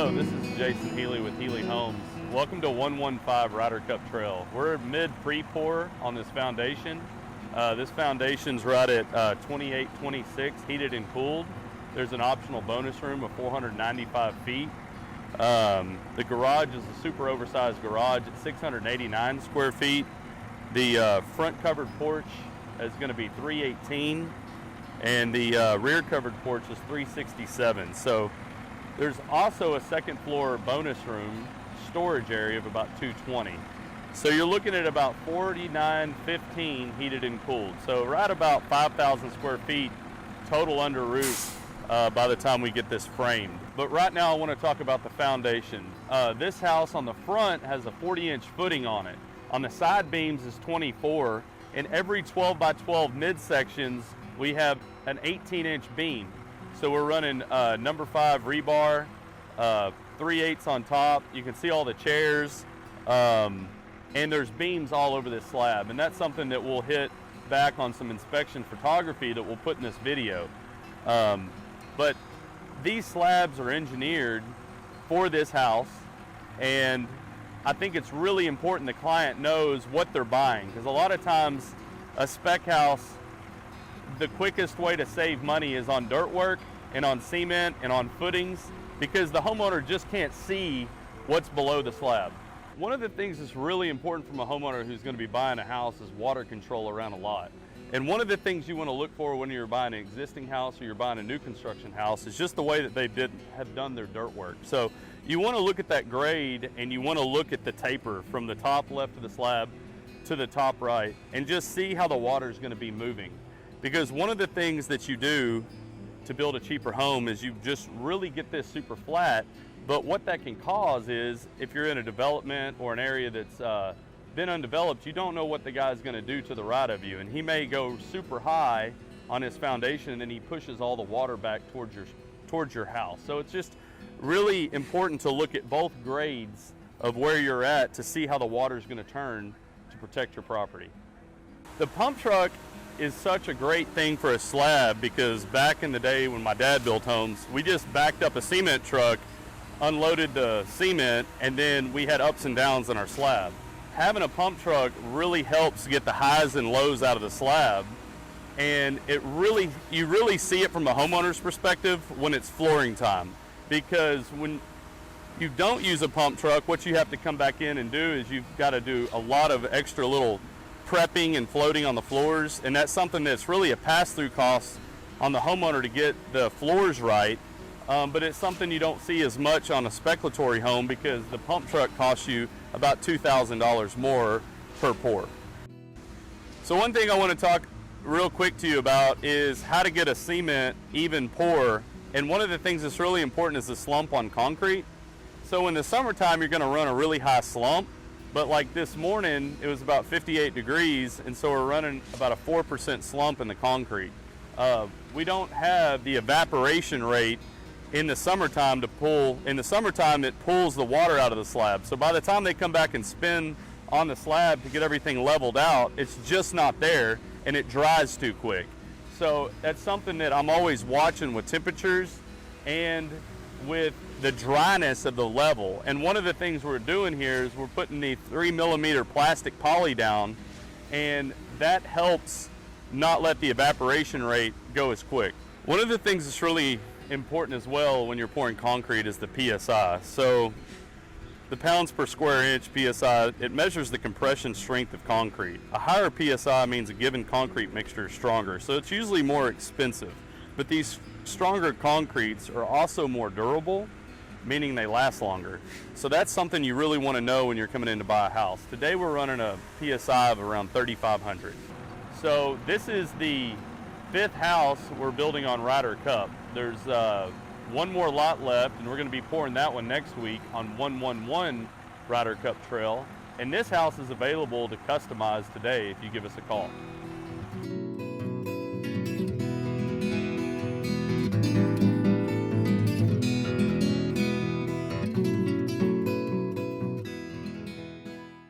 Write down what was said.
Hello, this is Jason Healey with Healey Homes. Welcome to 115 Ryder Cup Trail. We're mid pre-pour on this foundation. This foundation's right at 2826, heated and cooled. There's an optional bonus room of 495 feet. The garage is a super oversized garage at 689 square feet. The front covered porch is going to be 318, and the rear covered porch is 367. So there's also a second floor bonus room storage area of about 220. So you're looking at about 4915 heated and cooled. So right about 5,000 square feet total under roof by the time we get this framed. But right now I want to talk about the foundation. This house on the front has a 40-inch footing on it. On the side beams is 24. In every 12 by 12 midsections, we have an 18-inch beam. So we're running number 5 rebar, 3/8 on top. You can see all the chairs, and there's beams all over this slab. And that's something that we'll hit back on some inspection photography that we'll put in this video. But these slabs are engineered for this house, and I think it's really important the client knows what they're buying, because a lot of times a spec house, the quickest way to save money is on dirt work and on cement and on footings, because the homeowner just can't see what's below the slab. One of the things that's really important from a homeowner who's going to be buying a house is water control around a lot. And one of the things you want to look for when you're buying an existing house or you're buying a new construction house is just the way that they have done their dirt work. So you want to look at that grade, and you want to look at the taper from the top left of the slab to the top right, and just see how the water is going to be moving. Because one of the things that you do to build a cheaper home is you just really get this super flat. But what that can cause is, if you're in a development or an area that's been undeveloped, you don't know what the guy's going to do to the right of you, and he may go super high on his foundation, and then he pushes all the water back towards your house. So it's just really important to look at both grades of where you're at to see how the water is going to turn to protect your property. The pump truck is such a great thing for a slab, because back in the day when my dad built homes, we just backed up a cement truck, unloaded the cement, and then we had ups and downs in our slab. Having a pump truck really helps get the highs and lows out of the slab, and you really see it from a homeowner's perspective when it's flooring time. Because when you don't use a pump truck, what you have to come back in and do is you've got to do a lot of extra little prepping and floating on the floors, and that's something that's really a pass-through cost on the homeowner to get the floors right. But it's something you don't see as much on a speculatory home, because the pump truck costs you about $2,000 more per pour. So one thing I want to talk real quick to you about is how to get a cement even pour. And one of the things that's really important is the slump on concrete. So in the summertime, you're going to run a really high slump. But like this morning, it was about 58 degrees, and so we're running about a 4% slump in the concrete. We don't have the evaporation rate in the summertime to pull. In the summertime, it pulls the water out of the slab. So by the time they come back and spin on the slab to get everything leveled out, it's just not there, and it dries too quick. So that's something that I'm always watching with temperatures and with the dryness of the level. And one of the things we're doing here is we're putting the 3mm plastic poly down, and that helps not let the evaporation rate go as quick. One of the things that's really important as well when you're pouring concrete is the PSI. So the pounds per square inch PSI, it measures the compression strength of concrete. A higher PSI means a given concrete mixture is stronger, so it's usually more expensive. But these stronger concretes are also more durable, meaning they last longer. So that's something you really want to know when you're coming in to buy a house. Today we're running a PSI of around 3,500. So this is the 5th house we're building on Ryder Cup. There's one more lot left, and we're going to be pouring that one next week on 111 Ryder Cup Trail. And this house is available to customize today if you give us a call.